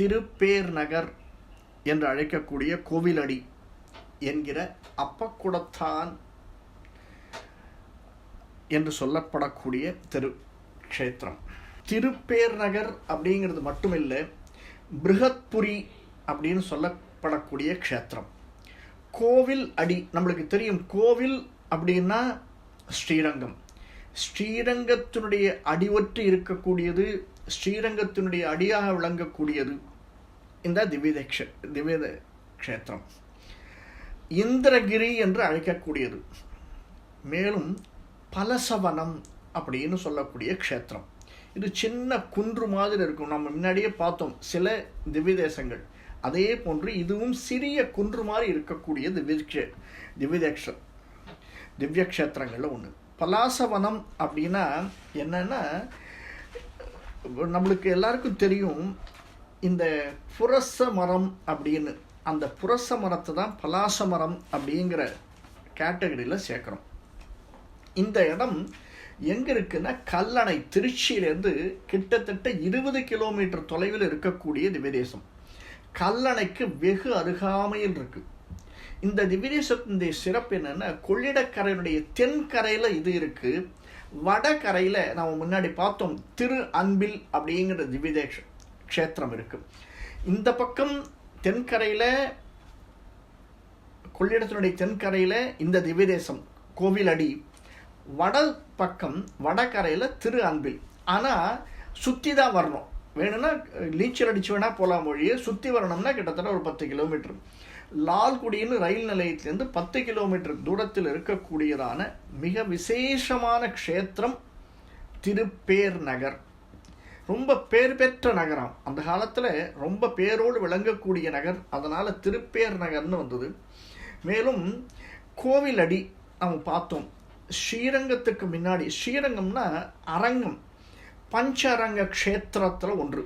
திருப்பேர் நகர் என்று அழைக்கக்கூடிய கோவிலடி என்கிற அப்பக்குடத்தான் என்று சொல்லப்படக்கூடிய க்ஷேத்திரம். திருப்பேர் நகர் அப்படிங்கிறது மட்டுமில்லை, பிருகத்புரி அப்படின்னு சொல்லப்படக்கூடிய க்ஷேத்திரம். கோவில் அடி நம்மளுக்கு தெரியும். கோவில் அப்படின்னா ஸ்ரீரங்கம். ஸ்ரீரங்கத்தினுடைய அடிவற்றி இருக்கக்கூடியது, ஸ்ரீரங்கத்தினுடைய அடியாக விளங்கக்கூடியது இந்த திவ்ய க்ஷேத்திரம். இந்திரகிரி என்று அழைக்கக்கூடியது. மேலும் பலசவனம் அப்படின்னு சொல்லக்கூடிய க்ஷேத்திரம். இது சின்ன குன்று மாதிரி இருக்கும். நம்ம முன்னாடியே பார்த்தோம் சில திவ்ய தேசங்கள். அதே போன்று இதுவும் சிறிய குன்று மாதிரி இருக்கக்கூடிய திவ்ய க்ஷேத்திரங்கள்ல ஒன்று. பலாசவனம் அப்படின்னா என்னன்னா, நம்மளுக்கு எல்லாருக்கும் தெரியும் இந்த புரச மரம் அப்படின்னு. அந்த புரச மரத்தை தான் பலாச மரம் அப்படிங்கிற கேட்டகரியில் சேர்க்குறோம். இந்த இடம் எங்கே இருக்குன்னா, கல்லணை, திருச்சியிலேருந்து கிட்டத்தட்ட 20 கிலோமீட்டர் தொலைவில் இருக்கக்கூடிய திவ்யதேசம். கல்லணைக்கு வெகு அருகாமையில் இருக்கு. இந்த திவ்யதேசத்தினுடைய சிறப்பு என்னன்னா, கொள்ளிடக்கரையினுடைய தென்கரையில் இது இருக்கு. வடகரையில் நம்ம முன்னாடி பார்த்தோம் திரு அன்பில் அப்படிங்கிற திவ்ய க்ஷேத்திரம் இருக்கு. இந்த பக்கம் தென்கரையில், கொள்ளிடத்தினுடைய தென்கரையில் இந்த திவ்யதேசம் கோவிலடி, வட பக்கம் வடகரையில் திரு அன்பில். ஆனால் சுற்றி தான் வரணும். வேணும்னா நீச்சல் அடிச்சு வேணால் போகலாம், மொழியை சுற்றி வரணும்னா கிட்டத்தட்ட ஒரு 10 கிலோமீட்டர். லால்குடின்னு ரயில் நிலையத்திலேருந்து 10 கிலோமீட்டர் தூரத்தில் இருக்கக்கூடியதான மிக விசேஷமான க்ஷேத்திரம் திருப்பேர் நகர். ரொம்ப பேர் பெற்ற நகரம். அந்த காலத்தில் ரொம்ப பேரோடு விளங்கக்கூடிய நகர். அதனால் திருப்பேர் நகர்னு வந்தது. மேலும் கோவிலடி நம்ம பார்த்தோம். ஸ்ரீரங்கத்துக்கு முன்னாடி, ஸ்ரீரங்கம்னா அரங்கம், பஞ்ச அரங்க க்ஷேத்திரத்தில் ஒன்று.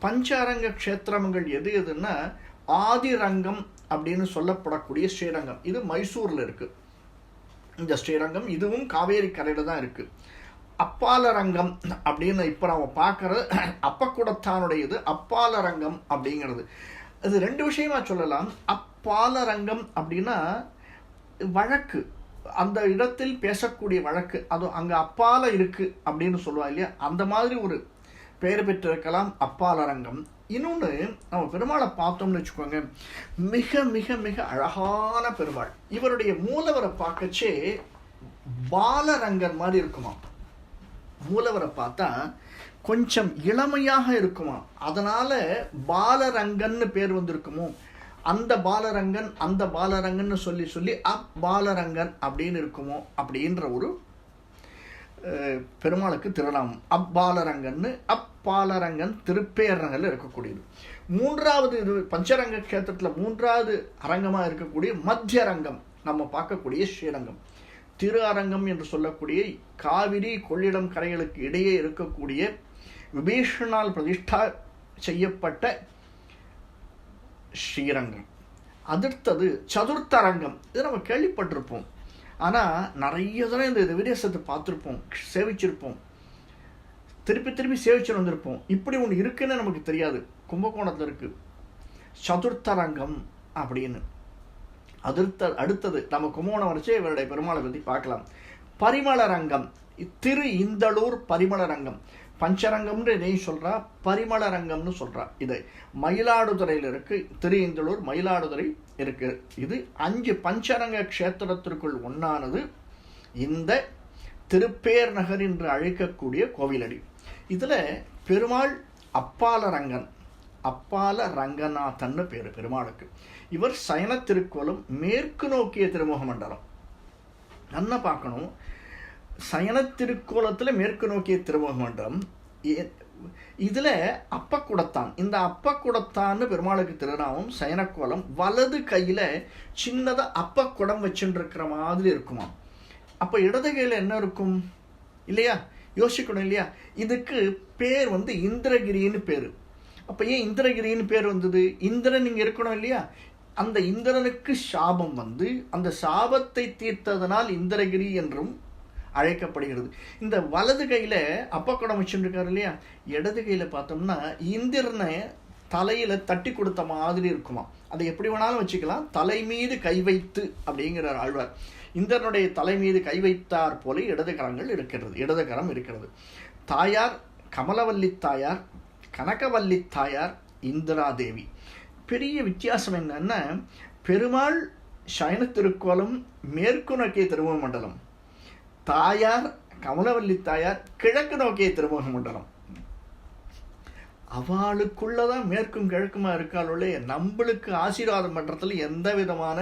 பஞ்ச அரங்க க்ஷேத்திரங்கள் எது எதுன்னா, ஆதிரங்கம் அப்படின்னு சொல்லப்படக்கூடிய ஸ்ரீரங்கம். இது மைசூரில் இருக்குது இந்த ஸ்ரீரங்கம். இதுவும் காவேரி கரையில் தான் இருக்குது. அப்பாலரங்கம் அப்படின்னு இப்போ நம்ம பார்க்குறது அப்பக்குடத்தானுடையது. அப்பாலரங்கம் அப்படிங்கிறது இது 2 விஷயமா சொல்லலாம். அப்பாலரங்கம் அப்படின்னா வழக்கு, அந்த இடத்தில் பேசக்கூடிய வழக்கு, அது அங்கே அப்பால இருக்கு அப்படின்னு சொல்லுவா இல்லையா, அந்த மாதிரி ஒரு பெயர் பெற்றிருக்கலாம் அப்பாலரங்கம். இன்னொன்று, நம்ம பெருமாளை பார்த்தோம்னு வச்சுக்கோங்க, மிக மிக மிக அழகான பெருமாள். இவருடைய மூலவரை பார்க்கச்சே பாலரங்கன் மாதிரி இருக்குமா. மூலவரை பார்த்தா கொஞ்சம் இளமையாக இருக்குமா. அதனால பாலரங்கன்னு பேர் வந்திருக்குமோ. அந்த பாலரங்கன், அந்த பாலரங்கன்னு சொல்லி சொல்லி பாலரங்கன் அப்படின்னு இருக்குமோ அப்படின்ற ஒரு பெருமாளுக்கு திருநாமம் அப்பாலரங்கன்னு. அப்பாலரங்கன் திருப்பேர் நகரில் இருக்கக்கூடியது. 3வது இது பஞ்சரங்க க்ஷேத்திரத்தில் 3வது அரங்கமாக இருக்கக்கூடிய மத்திய அரங்கம் நம்ம பார்க்கக்கூடிய ஸ்ரீரங்கம். திரு அரங்கம் என்று சொல்லக்கூடிய காவிரி கொள்ளிடம் கரைகளுக்கு இடையே இருக்கக்கூடிய விபீஷணால் பிரதிஷ்டா செய்யப்பட்ட ஸ்ரீரங்கம். அடுத்தது சதுர்த்தரங்கம். இது நம்ம கேள்விப்பட்டிருப்போம். ஆனால் நிறைய தடவை இந்த விதேசத்தை பார்த்துருப்போம், சேவிச்சிருப்போம், திருப்பி திருப்பி சேவிச்சுட்டு வந்திருப்போம். இப்படி ஒன்று இருக்குன்னு நமக்கு தெரியாது. கும்பகோணத்தில் இருக்கு சதுர்த்தரங்கம் அப்படின்னு. அடுத்தது நம்ம கும்பகோணம் வரைச்சே இவருடைய பெருமாளை பற்றி பார்க்கலாம். பரிமளரங்கம், திரு இந்தளூர் பரிமளரங்கம். பஞ்சரங்கம்னு இதையும் சொல்கிறா, பரிமளரங்கம்னு சொல்கிறா. இதை மயிலாடுதுறையில் இருக்குது. திரு இந்தளூர் மயிலாடுதுறை இருக்குது. இது 5 பஞ்சரங்க க்ஷேத்திரத்திற்குள் ஒன்றானது இந்த திருப்பேர் நகர் என்று அழைக்கக்கூடிய கோவிலடி. இதில் பெருமாள் அப்பாலரங்கன், அப்பால ரங்கநாதன்னு பேர் பெருமாளுக்கு. இவர் சயன திருக்கோலம், மேற்கு நோக்கிய திருமுக மண்டலம். நல்லா பார்க்கணும், சயன திருக்கோலத்தில் மேற்கு நோக்கிய திருமுக மண்டலம். இதில் அப்பக்குடத்தான், இந்த அப்பக்குடத்தான்னு பெருமாளுக்கு திருநாமம். சயனக்கோலம், வலது கையில் சின்னதாக அப்பக்குடம் வச்சுட்டு இருக்கிற மாதிரி இருக்குமா. அப்போ இடது கையில் என்ன இருக்கும் இல்லையா, யோசிக்கணும் இல்லையா. இதுக்கு பேர் இந்திரகிரின்னு பேர். அப்போ ஏன் இந்திரகிரின்னு பேர் வந்தது? இந்திரன் இங்கே இருக்கணும் இல்லையா. அந்த இந்திரனுக்கு சாபம் அந்த சாபத்தை தீர்த்ததனால் இந்திரகிரி என்றும் அழைக்கப்படுகிறது. இந்த வலது கையில் அப்பக்குடம் வச்சுருக்காரு இல்லையா, இடது கையில் பார்த்தோம்னா இந்திரனை தலையில் தட்டி கொடுத்த மாதிரி இருக்குமா. அதை எப்படி வேணாலும் வச்சுக்கலாம். தலை மீது கை வைத்து அப்படிங்கிறார் ஆழ்வார். இந்திரனுடைய தலை மீது கை வைத்தார் போல இடது கரம் இருக்கிறது. தாயார் கமலவல்லி தாயார், கனகவல்லி தாயார், இந்திராதேவி. பெரிய வித்தியாசம் என்னன்னா, பெருமாள் சயன திருக்கோலம் மேற்கு நோக்கிய திருமுக மண்டலம், தாயார் கமலவல்லி தாயார் கிழக்கு நோக்கிய திருமுக மண்டலம். அவளுக்குள்ளதான் மேற்கும் கிழக்குமா இருக்காளே, நம்மளுக்கு ஆசீர்வாதம் பண்றதுல எந்த விதமான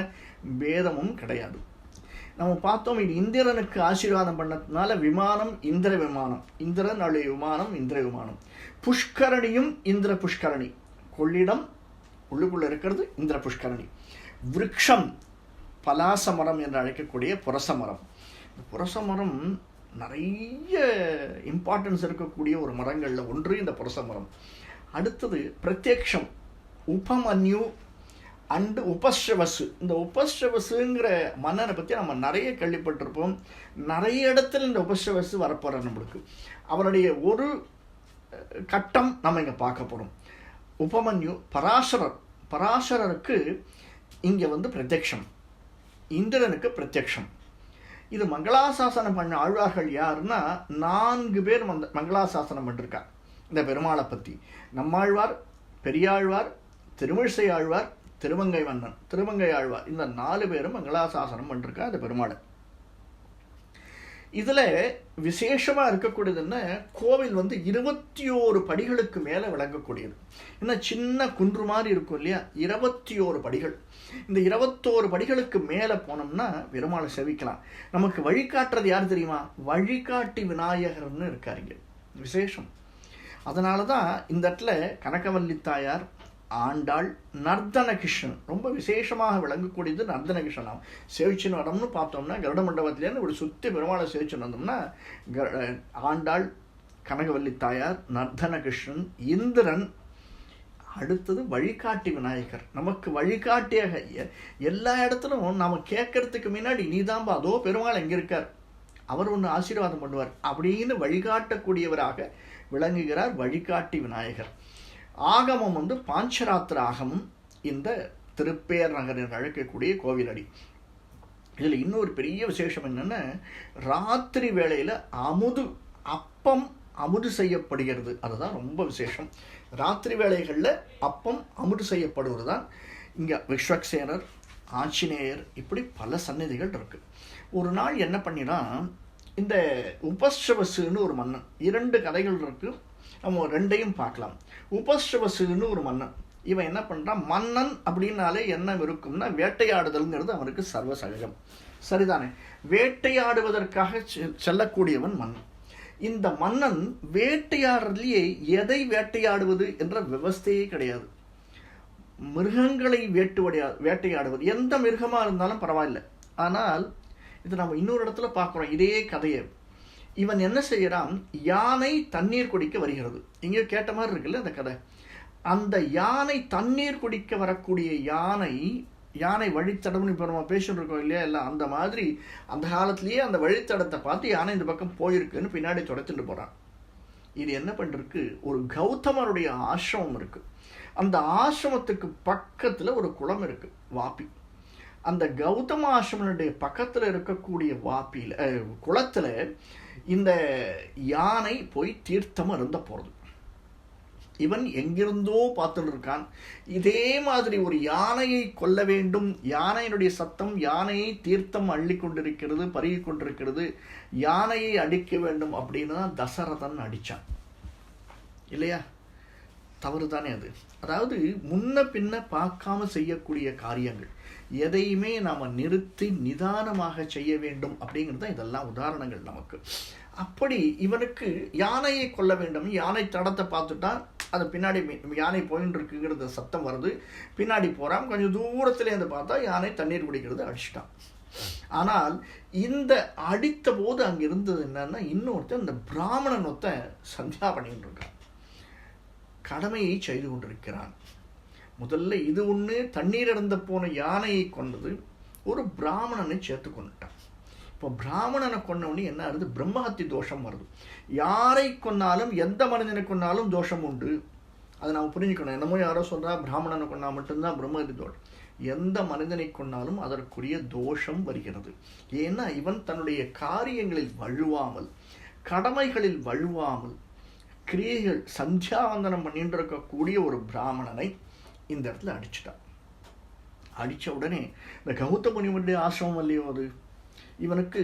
பேதமும் கிடையாது. நம்ம பார்த்தோம், இது இந்திரனுக்கு ஆசீர்வாதம் பண்ணதுனால விமானம் இந்திர விமானம், இந்திரன் அழு விமானம் இந்திர விமானம். புஷ்கரணியும் இந்திர புஷ்கரணி, கொள்ளிடம் உள்ளுக்குள்ள இருக்கிறது இந்திர புஷ்கரணி. விருட்சம் பலாசமரம் என்று அழைக்கக்கூடிய புரசமரம். இந்த புரசமரம் நிறைய இம்பார்ட்டன்ஸ் இருக்கக்கூடிய ஒரு மரங்களில் ஒன்று இந்த புரசமரம். அடுத்தது பிரத்யக்ஷம், உபமன்யு அண்டு உபஸ்ரவசு. இந்த உபஸ்ரவசுங்கிற மன்னனை பற்றி நம்ம நிறைய கேள்விப்பட்டிருப்போம். நிறைய இடத்துல இந்த உபஸ்ரவசு வரப்போகிற நம்மளுக்கு. அவருடைய ஒரு கட்டம் நம்ம இங்கே பார்க்க போகிறோம். உபமன்யு பராசரருக்கு இங்கே பிரத்யக்ஷம், இந்திரனுக்கு பிரத்யக்ஷம். இது மங்களாசாசனம் பண்ண ஆழ்வார்கள் யாருன்னா 4 பேர் மங்களாசாசனம் பண்ணிருக்கா இந்த பெருமாளை பற்றி. நம்மாழ்வார், பெரியாழ்வார், திருமிழிசை ஆழ்வார், திருமங்கை ஆழ்வார், இந்த 4 பேரும் மங்களாசாசனம் பண்ணிருக்கா இந்த பெருமாளை. இதில் விசேஷமாக இருக்கக்கூடியதுன்னா, கோவில் 21 படிகளுக்கு மேலே விளங்கக்கூடியது. ஏன்னா சின்ன குன்று மாதிரி இருக்கும் இல்லையா, 21 படிகள். இந்த 21 படிகளுக்கு மேலே போனோம்னா பெருமாளை சேவிக்கலாம். நமக்கு வழிகாட்டுறது யார் தெரியுமா? வழிகாட்டி விநாயகர்னு இருக்காருங்க, விசேஷம். அதனால தான் இந்த இடத்துல கனகவல்லி தாயார், ஆண்டாள், நர்தனகிருஷ்ணன் ரொம்ப விசேஷமாக விளங்கக்கூடியது. நர்தனகிருஷ்ணன் நாம் சேவிச்சுன்னு வரோம்னு பார்த்தோம்னா, கருட மண்டபத்திலேருந்து இப்படி சுற்றி பெருமாளை சேவிச்சுன்னு வந்தோம்னா, ஆண்டாள், கனகவல்லி தாயார், நர்தனகிருஷ்ணன், இந்திரன், அடுத்தது வழிகாட்டி விநாயகர். நமக்கு வழிகாட்டியாக எல்லா இடத்துலும் நாம் கேட்கறதுக்கு முன்னாடி நீதாம்பா அதோ பெருமாள் எங்கே இருக்கார், அவர் ஒன்று ஆசீர்வாதம் பண்ணுவார் அப்படின்னு வழிகாட்டக்கூடியவராக விளங்குகிறார் வழிகாட்டி விநாயகர். ஆகமம் பாஞ்சராத்திர ஆகமம் இந்த திருப்பேர் நகர் என்று அழைக்கக்கூடிய கோவிலடி. இதில் இன்னொரு பெரிய விசேஷம் என்னென்னா, ராத்திரி வேளையில் அப்பம் அமுது செய்யப்படுகிறது. அதுதான் ரொம்ப விசேஷம். ராத்திரி வேளைகளில் அப்பம் அமுது செய்யப்படுவது தான். இங்கே விஸ்வக்சேனர், ஆஞ்சநேயர், இப்படி பல சன்னதிகள் இருக்கு. ஒரு நாள் என்ன பண்ணினா, இந்த உபஸ்ரவசுன்னு ஒரு மன்னன், 2 கதைகள் இருக்கு, நம்ம 2ஐயும் பார்க்கலாம். உபஸ்ரவசுன்னு ஒரு மன்னன், இவன் என்ன பண்ணுறான், மன்னன் அப்படின்னாலே என்ன இருக்கும்னா வேட்டையாடுதல்ங்கிறது அவனுக்கு சர்வசகஜம், சரிதானே? வேட்டையாடுவதற்காக செல்லக்கூடியவன் மன்னன். இந்த மன்னன் வேட்டையாடுறதுலேயே எதை வேட்டையாடுவது என்ற விவஸ்தையே கிடையாது. மிருகங்களை வேட்டையாடுவது, எந்த மிருகமாக இருந்தாலும் பரவாயில்லை. ஆனால் இது நம்ம இன்னொரு இடத்துல பார்க்குறோம் இதே கதையை. இவன் என்ன செய்யறான், யானை தண்ணீர் குடிக்க வருகிறது. இங்கே கேட்ட மாதிரி இருக்குல்ல அந்த கதை. அந்த யானை தண்ணீர் குடிக்க வரக்கூடிய யானை வழித்தடம்னு இப்போ நம்ம பேசிட்டு இருக்கோம் இல்லையா, இல்லை அந்த மாதிரி அந்த காலத்திலேயே அந்த வழித்தடத்தை பார்த்து யானை இந்த பக்கம் போயிருக்குன்னு பின்னாடி துடைத்துட்டு போகிறான். இது என்ன பண்ணிருக்கு, ஒரு கௌதமருடைய ஆசிரமம் இருக்கு. அந்த ஆசிரமத்துக்கு பக்கத்தில் ஒரு குளம் இருக்கு, வாப்பி. அந்த கௌதம ஆசிரமனுடைய பக்கத்தில் இருக்கக்கூடிய குளத்தில் இந்த யானை போய் தீர்த்தம் அருந்த போகிறது. இவன் எங்கிருந்தோ பார்த்துட்டு இருக்கான். இதே மாதிரி ஒரு யானையை கொல்ல வேண்டும், யானையினுடைய சத்தம் யானையை தீர்த்தம் அள்ளி கொண்டிருக்கிறது, பருகி கொண்டிருக்கிறது, யானையை அடிக்க வேண்டும் அப்படின்னு தான் தசரதன் அடித்தான் இல்லையா? தவறு தானே அது. அதாவது முன்ன பின்ன பார்க்காம செய்யக்கூடிய காரியங்கள் எதையுமே நாம் நிறுத்தி நிதானமாக செய்ய வேண்டும் அப்படிங்கிறது தான் இதெல்லாம் உதாரணங்கள் நமக்கு. அப்படி இவனுக்கு யானையை கொல்ல வேண்டும், யானை தடத்தை பார்த்துட்டா அது பின்னாடி யானை போயின்னு இருக்குங்கிறது சத்தம் வருது, பின்னாடி போகிறான். கொஞ்சம் தூரத்துலேருந்து பார்த்தா யானை தண்ணீர் குடிக்கிறது, அடிச்சிட்டான். ஆனால் இந்த அடித்த போது அங்கே இருந்தது என்னன்னா, இன்னொருத்தன் இந்த பிராமணன் சந்தியா பண்ணிட்டு இருக்கான், கடமையை செய்து கொண்டிருக்கிறான். முதல்ல இது ஒன்று தண்ணீர் இறந்த போன யானையை கொண்டது, ஒரு பிராமணனை சேர்த்து கொண்டுட்டான். இப்போ பிராமணனை கொண்டவனே என்ன ஆகுது, பிரம்மஹத்தி தோஷம் வருது. யாரை கொன்னாலும் எந்த மனிதனை கொன்னாலும் தோஷம் உண்டு. அதை நாம் புரிஞ்சுக்கணும். என்னமோ யாரோ சொல்கிறா பிராமணனை கொண்டா மட்டும்தான் பிரம்மஹத்தி தோஷம். எந்த மனிதனை கொண்டாலும் அதற்குரிய தோஷம் வருகிறது. ஏன்னா இவன் தன்னுடைய காரியங்களில் வழுவாமல், கடமைகளில் வழுவாமல், கிரியைகள் சந்தியாவந்தனம் பண்ணிட்டு இருக்கக்கூடிய ஒரு பிராமணனை இந்த இடத்துல அடிச்சிட்டான். அடித்த உடனே இந்த கௌதம முனிவருடைய ஆசிரமம் இல்லையோ அது, இவனுக்கு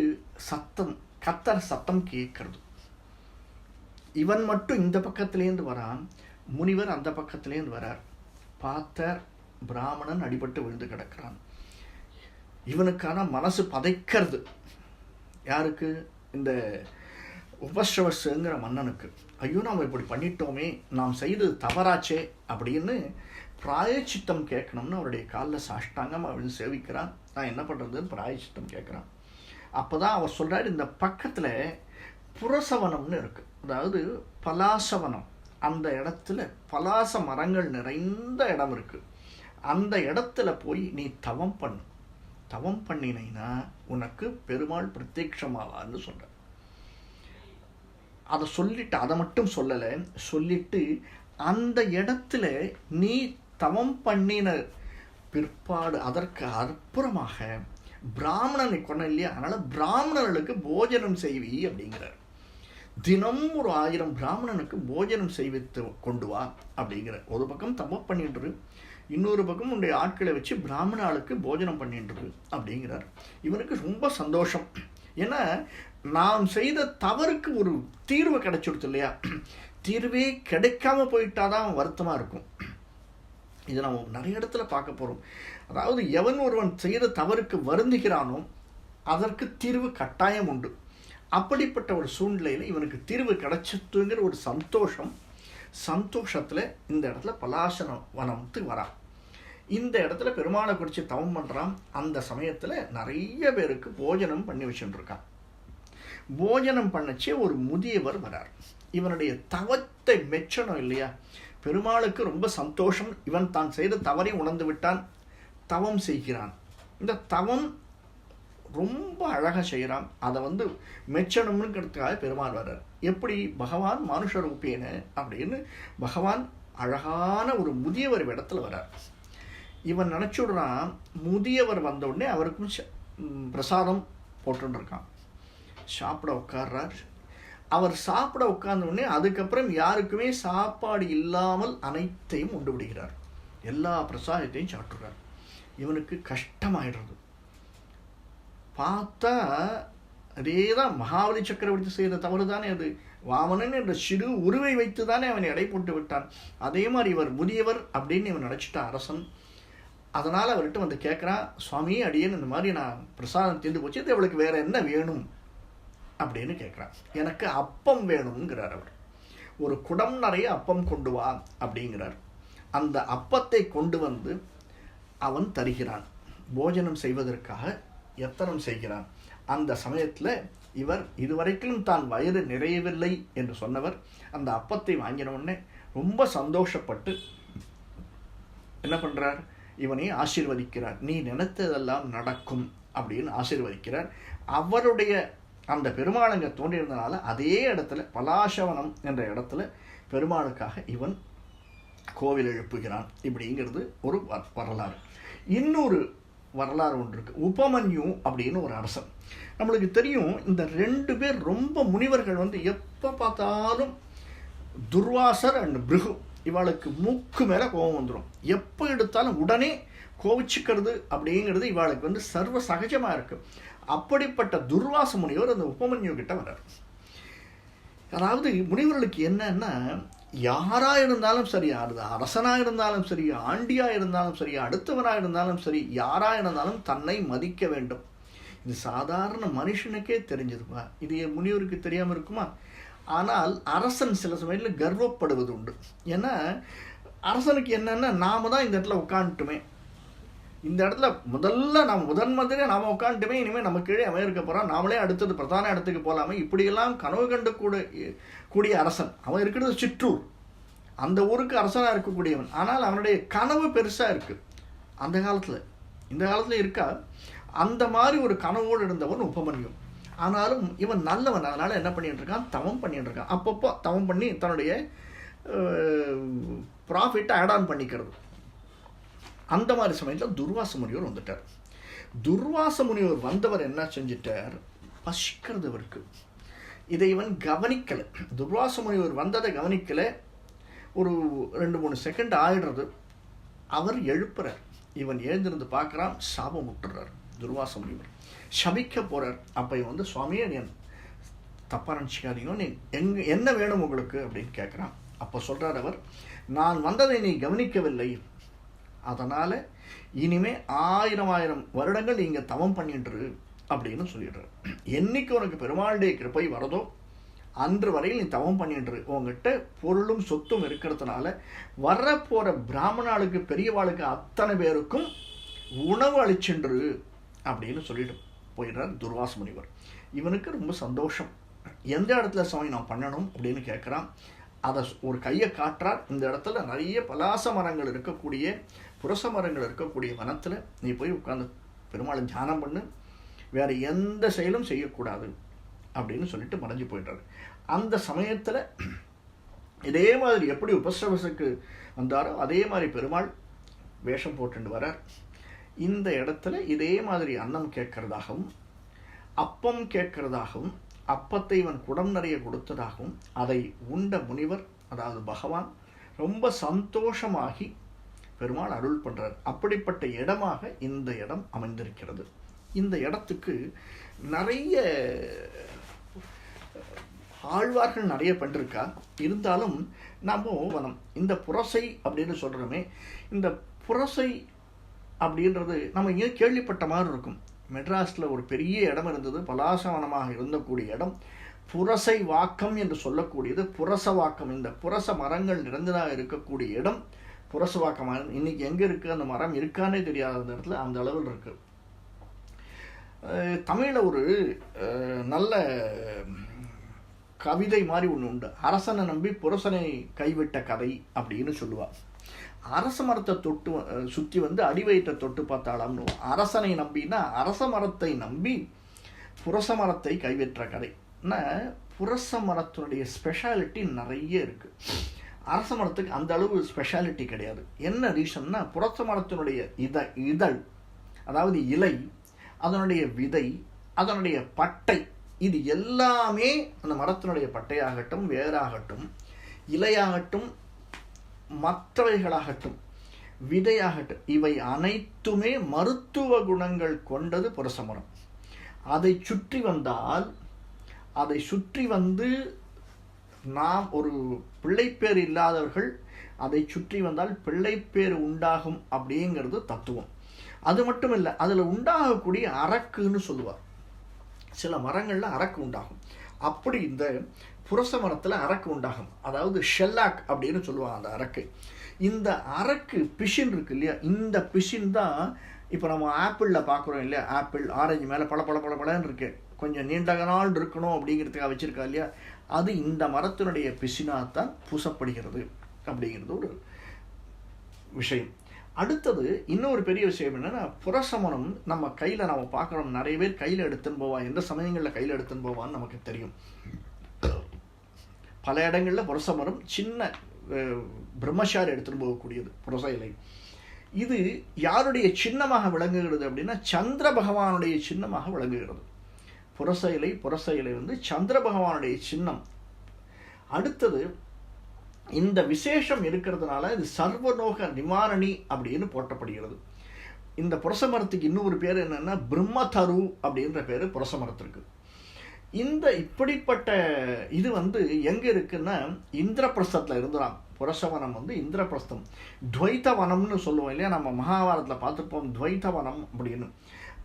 சத்தம், கத்தர சத்தம் கேட்கறது. இவன் மட்டும் இந்த பக்கத்துலேருந்து வரான், முனிவர் அந்த பக்கத்துலேருந்து வரார். பார்த்த பிராமணன் அடிபட்டு விழுந்து கிடக்கிறான். இவனுக்கான மனசு பதைக்கிறது. யாருக்கு? இந்த உபஸ்ரவஸ்ங்கிற மன்னனுக்கு. ஐயோ நாம் இப்படி பண்ணிட்டோமே, நாம் செய்தது தவறாச்சே அப்படின்னு பிராயச்சித்தம் கேட்கணும்னு அவருடைய காலில் சாஷ்டாங்கமாக விழுந்து சேவிக்கிறான். நான் என்ன பண்ணுறதுன்னு பிராயச்சித்தம் கேட்குறான். அப்போ தான் அவர் சொல்கிறார், இந்த பக்கத்தில் புரசவனம்னு இருக்குது, அதாவது பலாசவனம். அந்த இடத்துல பலாச மரங்கள் நிறைந்த இடம் இருக்குது. அந்த இடத்துல போய் நீ தவம் பண்ணு. தவம் பண்ணினீன்னா உனக்கு பெருமாள் பிரத்யட்சமாவான்னு சொல்ற. அதை சொல்லிட்டு, அதை மட்டும் சொல்லலை, சொல்லிட்டு அந்த இடத்துல நீ தவம் பண்ணின பிற்பாடு அதற்கு அற்புறமாக பிராமணனை கொண்ட இல்லையா, அதனால பிராமணர்களுக்கு போஜனம் செய்வி அப்படிங்கிறார். தினம் ஒரு 1000 பிராமணனுக்கு போஜனம் செய்வித்து கொண்டு வா அப்படிங்கிற. ஒரு பக்கம் தவம் பண்ணிட்டு, இன்னொரு பக்கம் உன்னுடைய ஆட்களை வச்சு பிராமண ஆளுக்கு போஜனம் பண்ணிட்டு அப்படிங்கிறார். இவனுக்கு ரொம்ப சந்தோஷம். ஏன்னா நாம் செய்த தவறுக்கு ஒரு தீர்வு கிடைச்சிடுது இல்லையா. தீர்வே கிடைக்காம போயிட்டாதான் வருத்தமாக இருக்கும். இதை நம்ம நிறைய இடத்துல பார்க்க போகிறோம். அதாவது எவன் ஒருவன் செய்த தவறுக்கு வருந்துகிறானோ அதற்கு தீர்வு கட்டாயம் உண்டு. அப்படிப்பட்ட ஒரு சூழ்நிலையில் இவனுக்கு தீர்வு கிடைச்சதுங்கிற ஒரு சந்தோஷத்தில் இந்த இடத்துல பலாசன வனத்துக்கு வரான். இந்த இடத்துல பெருமாளை குறித்து தவம் பண்ணுறான். அந்த சமயத்தில் நிறைய பேருக்கு போஜனம் பண்ணி வச்சுட்டுருக்கான். போஜனம் பண்ணச்சே ஒரு முதியவர் வரார். இவனுடைய தவத்தை மெச்சணும் இல்லையா. பெருமாளுக்கு ரொம்ப சந்தோஷம். இவன் தான் செய்த தவறை உணர்ந்து விட்டான், தவம் செய்கிறான். இந்த தவம் ரொம்ப அழகாக செய்கிறான். அதை மெச்சணும்னுங்கிறதுக்காக பெருமாள் வர்றார். எப்படி? பகவான் மானுஷ ரூபேன அப்படின்னு பகவான் அழகான ஒரு முதியவர் இடத்துல வர்றார். இவன் நினச்சுடுறான், முதியவர் வந்த உடனே அவருக்கும் பிரசாதம் போட்டுருக்கான். சாப்பிட உட்கார்றார். அவர் சாப்பிட உட்கார்ந்த உடனே அதுக்கப்புறம் யாருக்குமே சாப்பாடு இல்லாமல் அனைத்தையும் உண்டு விடுகிறார். எல்லா பிரசாதத்தையும் சாப்பிட்றார். இவனுக்கு கஷ்டமாயிடுறது. பார்த்தா அதேதான் மகாபலி சக்கரவர்த்தி செய்த தவறு தானே அது. வாமனன் என்ற சிறு உருவை வைத்து தானே அவனை எடை போட்டு விட்டான். அதே மாதிரி இவர் முதியவர் அப்படின்னு இவன் நினச்சிட்டான் அரசன். அதனால் அவர்கிட்ட கேட்குறான், சுவாமி அடியேன் இந்த மாதிரி நான் பிரசாதம் தீர்ந்து போச்சு, இது அவளுக்கு வேற என்ன வேணும் அப்படின்னு கேட்குறான். எனக்கு அப்பம் வேணுங்கிறார் அவர். ஒரு குடம் நிறைய அப்பம் கொண்டு வா அப்படிங்கிறார். அந்த அப்பத்தை கொண்டு வந்து அவன் தருகிறான். போஜனம் செய்வதற்காக எத்தனம் செய்கிறான். அந்த சமயத்தில் இவர் இதுவரைக்கும் தான் வயிறு நிறையவில்லை என்று சொன்னவர் அந்த அப்பத்தை வாங்கின உடனே ரொம்ப சந்தோஷப்பட்டு என்ன பண்ணுறார், இவனை ஆசீர்வதிக்கிறார். நீ நினைத்ததெல்லாம் நடக்கும் அப்படின்னு ஆசீர்வதிக்கிறார். அவருடைய அந்த பெருமாள் அங்கே தோன்றியிருந்தனால அதே இடத்துல பலாசவனம் என்ற இடத்துல பெருமாளுக்காக இவன் கோவில் எழுப்புகிறான். இப்படிங்கிறது ஒரு வரலாறு. இன்னொரு வரலாறு ஒன்று இருக்கு. உபமன்யு அப்படின்னு ஒரு அரசன். நம்மளுக்கு தெரியும், இந்த 2 பேர் ரொம்ப முனிவர்கள். எப்போ பார்த்தாலும் துர்வாசர் அண்ட் பிருகு, இவாளுக்கு மூக்கு மேலே கோபம் வந்துடும். எப்போ எடுத்தாலும் உடனே கோவிச்சுக்கிறது அப்படிங்கிறது இவாளுக்கு சர்வ சகஜமாக இருக்கு. அப்படிப்பட்ட துர்வாச முனிவர் அந்த உபமன்யு கிட்ட வர்றார். அதாவது முனிவர்களுக்கு என்னன்னா, யாரா இருந்தாலும் சரி, அரசனா இருந்தாலும் சரி, ஆண்டியா இருந்தாலும் சரி, அடுத்தவனாக இருந்தாலும் சரி, யாரா இருந்தாலும் தன்னை மதிக்க வேண்டும். இது சாதாரண மனுஷனுக்கே தெரிஞ்சதுப்பா. இது முனிவருக்கு தெரியாமல் இருக்குமா? ஆனால் அரசன் சில சமயத்தில் கர்வப்படுவது உண்டு. ஏன்னா அரசனுக்கு என்னன்னா, நாம தான் இந்த இடத்துல உட்காந்துட்டுமே, இந்த இடத்துல முதன் மந்திரியாக நாம் உட்காந்துட்டுமே, இனிமேல் நம்ம கீழே அவன் இருக்க போகிறான், நாமளே அடுத்தது பிரதான இடத்துக்கு போகலாமே, இப்படியெல்லாம் கனவு கண்டு கூடிய அரசன். அவன் இருக்கிறது சிற்றூர், அந்த ஊருக்கு அரசனாக இருக்கக்கூடியவன். ஆனால் அவனுடைய கனவு பெருசாக இருக்குது. அந்த காலத்தில், இந்த காலத்தில் இருக்கா, அந்த மாதிரி ஒரு கனவோடு இருந்தவன் உபமன்யு. ஆனாலும் இவன் நல்லவன். அதனால் என்ன பண்ணிட்டு இருக்கான், தவம் பண்ணிட்டு இருக்கான். அப்பப்போ தவம் பண்ணி தன்னுடைய ப்ராஃபிட்டை ஆட் ஆன் பண்ணிக்கிறது. அந்த மாதிரி சமயத்தில் துர்வாச முனிவர் வந்துட்டார். துர்வாச முனிவர் வந்தவர் என்ன செஞ்சிட்டார், பசிக்கிறது அவருக்கு. இதை இவன் கவனிக்கலை. துர்வாச முனிவர் வந்ததை கவனிக்கலை. ஒரு 2-3 செகண்ட் ஆயிடுறது. அவர் எழுப்புறார். இவன் எழுந்திருந்து பார்க்குறான், சாபம் விட்டுறார். துர்வாச முனிவர் சபிக்க போகிறார். அப்போ இவன் வந்து, சுவாமியே என் தப்பாக நினச்சிக்காதீங்க, நீ என்ன வேணும் உங்களுக்கு அப்படின்னு கேட்குறான். அப்போ சொல்கிறார் அவர், நான் வந்ததை நீ கவனிக்கவில்லை, அதனால் இனிமே 1000 வருடங்கள் நீங்கள் தவம் பண்ணிட்டுரு அப்படின்னு சொல்லிடுறார். என்னைக்கு உனக்கு பெருமாளுடைய கிருபை வரதோ அன்று வரையில் நீ தவம் பண்ணிட்டு, உங்ககிட்ட பொருளும் சொத்தும் இருக்கிறதுனால வரப்போகிற பிராமணாளுக்கு பெரியவாளுக்கு அத்தனை பேருக்கும் உணவு அளிச்சென்று அப்படின்னு சொல்லிட்டு போயிடுறார் துர்வாச முனிவர். இவனுக்கு ரொம்ப சந்தோஷம். எந்த இடத்துல சுவாமி நான் பண்ணணும் அப்படின்னு கேட்குறான். அதை ஒரு கையை காட்டுறார். இந்த இடத்துல நிறைய பலாச மரங்கள் இருக்கக்கூடிய, புரச மரங்கள் இருக்கக்கூடிய வனத்தில் நீ போய் உட்காந்து பெருமாளை தியானம் பண்ணு, வேறு எந்த செயலும் செய்யக்கூடாது அப்படின்னு சொல்லிட்டு மறைஞ்சு போயிட்டார். அந்த சமயத்தில் இதே மாதிரி எப்படி உபஸ்ரவசுக்கு வந்தாரோ அதே மாதிரி பெருமாள் வேஷம் போட்டுட்டு வரார். இந்த இடத்துல இதே மாதிரி அன்னம் கேட்கறதாகவும் அப்பம் கேட்கறதாகவும் அப்பத்தை இவன் குடம் நிறைய கொடுத்ததாகவும் அதை உண்ட முனிவர், அதாவது பகவான், ரொம்ப சந்தோஷமாகி பெருமாள் அருள் பண்ணுறார். அப்படிப்பட்ட இடமாக இந்த இடம் அமைந்திருக்கிறது. இந்த இடத்துக்கு நிறைய ஆழ்வார்கள் நிறைய பண்ணிருக்கா. இருந்தாலும் நம்ம வனம், இந்த புரசை அப்படின்னு சொல்கிறோமே, இந்த புரசை அப்படின்றது நம்ம இங்கே கேள்விப்பட்ட மாதிரி இருக்கும். மெட்ராஸில் ஒரு பெரிய இடம் இருந்தது, பலாசவனமாக இருந்தக்கூடிய இடம், புரசை வாக்கம் என்று சொல்லக்கூடியது புரச வாக்கம். இந்த புரச மரங்கள் நிறைந்ததாக இருக்கக்கூடிய இடம் புரச வாக்கம். இன்னைக்கு எங்கே இருக்குது அந்த மரம் இருக்கானே தெரியாத இடத்துல அந்த அளவில் இருக்குது. தமிழில் ஒரு நல்ல கவிதை மாதிரி ஒன்று உண்டு. அரசனை நம்பி புரசனை கைவிட்ட கதை அப்படின்னு சொல்லுவாள். அரச மரத்தை தொட்டு சுற்றி வந்து அடிவயிற்றை தொட்டு பார்த்தாளாம்னு. அரசனை நம்பினா அரச மரத்தை நம்பி புரச மரத்தை கைவிட்ட கதை. புரச மரத்தினுடைய ஸ்பெஷாலிட்டி நிறைய இருக்குது. அரச மரத்துக்கு அந்த அளவு ஸ்பெஷாலிட்டி கிடையாது. என்ன ரீசன்னா, புரச மரத்தினுடைய இதழ், அதாவது இலை, அதனுடைய விதை, அதனுடைய பட்டை, இது எல்லாமே அந்த மரத்தினுடைய பட்டையாகட்டும், வேறாகட்டும், இலையாகட்டும், மற்றவைகளாகட்டும், விதையாகட்டும், இவை அனைத்துமே மருத்துவ குணங்கள் கொண்டது புரச மரம். அதை சுற்றி வந்தால், அதை சுற்றி வந்து நாம் ஒரு பிள்ளைப்பேர் இல்லாதவர்கள் அதை சுற்றி வந்தால் பிள்ளைப்பேர் உண்டாகும் அப்படிங்கிறது தத்துவம். அது மட்டும் இல்லை, அதில் உண்டாகக்கூடிய அரக்குன்னு சொல்லுவார். சில மரங்களில் அரக்கு உண்டாகும். அப்படி இந்த புரச மரத்தில் அரக்கு உண்டாகும். அதாவது ஷெல்லாக் அப்படின்னு சொல்லுவாங்க அந்த அரக்கு. இந்த அரக்கு பிஷின் இருக்கு இல்லையா, இந்த பிஷின் தான் இப்போ நம்ம ஆப்பிளில் பார்க்குறோம் இல்லையா, ஆப்பிள் ஆரஞ்சு மேலே பழன்னு இருக்கு, கொஞ்சம் நீண்ட நாள் இருக்கணும் அப்படிங்கிறதுக்காக வச்சுருக்கா இல்லையா, அது இந்த மரத்தினுடைய பிசினாத்தான் பூசப்படுகிறது அப்படிங்கிறது ஒரு விஷயம். அடுத்தது இன்னொரு பெரிய விஷயம் என்னென்னா, புரசமரம் நம்ம கையில் நம்ம பார்க்குறோம். நிறைய பேர் கையில் எடுத்துன்னு போவான். எந்த சமயங்களில் கையில் எடுத்துன்னு போவான்னு நமக்கு தெரியும். பல இடங்களில் புரசமரம் சின்ன பிரம்மச்சாரி எடுத்துன்னு போகக்கூடியது புரச இலை. இது யாருடைய சின்னமாக விளங்குகிறது அப்படின்னா, சந்திர பகவானுடைய சின்னமாக விளங்குகிறது. புரச இலை வந்து சந்திர பகவானுடைய சின்னம். அடுத்தது இந்த விசேஷம் இருக்கிறதுனால இது சர்வலோக நிவாரணி அப்படின்னு போற்றப்படுகிறது. இந்த புரச மரத்துக்கு இன்னொரு பேர் என்னன்னா, பிரம்மதரு அப்படின்ற பேர் புரச மரத்திற்கு. இந்த இப்படிப்பட்ட இது வந்து எங்க இருக்குன்னா, இந்திரபிரஸ்தத்தில் இருந்தாம். புரசவனம் வந்து இந்திரபிரஸ்தம். துவைத்த வனம்னு சொல்லுவோம் இல்லையா, நம்ம மகாபாரதத்தில் பார்த்துப்போம் துவைத்த வனம் அப்படின்னு.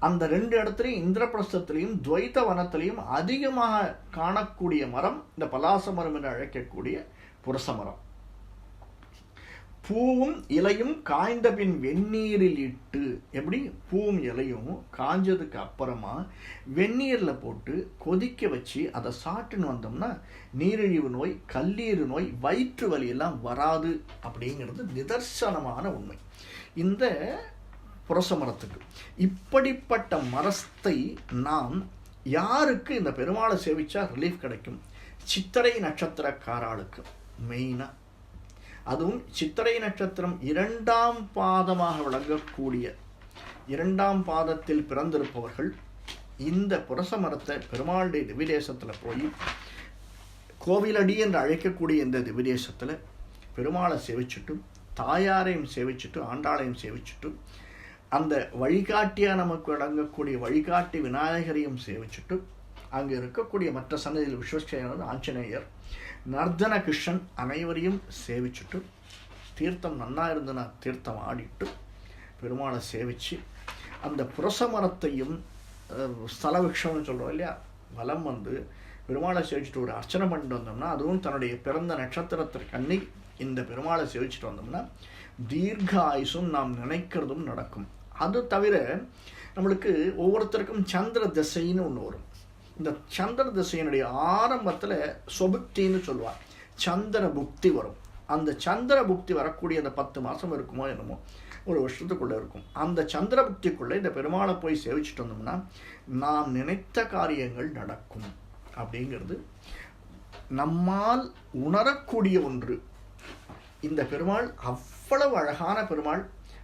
அந்த 2 இடத்துலையும், இந்திரபிரஸ்தத்திலையும் துவைத்த வனத்திலையும் அதிகமாக காணக்கூடிய மரம் இந்த பலாச மரம் என்று அழைக்கக்கூடிய புரச மரம். பூவும் இலையும் காய்ந்த பின் வெந்நீரில் இட்டு, எப்படி பூவும் இலையும் காஞ்சதுக்கு அப்புறமா வெந்நீரில் போட்டு கொதிக்க வச்சு அதை சாப்பிட்டுன்னு வந்தோம்னா நீரிழிவு நோய், கல்லீரு நோய், வயிற்று வலியெல்லாம் வராது அப்படிங்கிறது நிதர்சனமான உண்மை இந்த புரச மரத்துக்கு. இப்படிப்பட்ட மரத்தை நாம் யாருக்கு இந்த பெருமாளை சேவிச்சா ரிலீஃப் கிடைக்கும்? சித்திரை நட்சத்திரக்காராளுக்கு மெயினாக அதுவும் சித்திரை நட்சத்திரம் 2ஆம் பாதமாக விளங்கக்கூடிய 2ஆம் பாதத்தில் பிறந்திருப்பவர்கள் இந்த புரச மரத்தை பெருமாளுடைய திவ்யதேசத்தில் போய் கோவிலடி என்று அழைக்கக்கூடிய இந்த திவ்யதேசத்தில் பெருமாளை சேவிச்சுட்டு, தாயாரையும் சேவிச்சுட்டு, ஆண்டாளையும் சேவிச்சுட்டு, அந்த வழிகாட்டியாக நமக்கு விளங்கக்கூடிய வழிகாட்டி விநாயகரையும் சேவிச்சுட்டு, அங்கே இருக்கக்கூடிய மற்ற சன்னதியில் விஸ்வசேனர், ஆஞ்சநேயர், நர்தன கிருஷ்ணன் அனைவரையும் சேவிச்சுட்டு, தீர்த்தம் நன்னா இருந்தனா தீர்த்தம் ஆடிட்டு பெருமாளை சேவித்து அந்த புரச மரத்தையும் ஸ்தல விக்ஷம்னு சொல்கிறோம் இல்லையா, வலம் வந்து பெருமாளை சேவிச்சுட்டு ஒரு அர்ச்சனை பண்ணிட்டு வந்தோம்னா, அதுவும் தன்னுடைய பிறந்த நட்சத்திரத்திற்கு அன்னை இந்த பெருமாளை சேவிச்சுட்டு வந்தோம்னா தீர்க்க ஆயுசும் நாம் நினைக்கிறதும் நடக்கும். அது தவிர நம்மளுக்கு ஒவ்வொருத்தருக்கும் சந்திர திசைன்னு ஒன்று வரும். இந்த சந்திர திசையினுடைய ஆரம்பத்தில் சொபுக்தின்னு சொல்லுவாள், சந்திர புக்தி வரும். அந்த சந்திர புக்தி வரக்கூடிய அந்த 10 மாதம் இருக்குமோ என்னமோ, ஒரு வருஷத்துக்குள்ளே இருக்கும். அந்த சந்திர புக்திக்குள்ளே இந்த பெருமாளை போய் சேவிச்சுட்டு வந்தோம்னா நாம் நினைத்த காரியங்கள் நடக்கும் அப்படிங்கிறது நம்மால் உணரக்கூடிய ஒன்று. இந்த பெருமாள் அவ்வளவு அழகான பெருமாள்.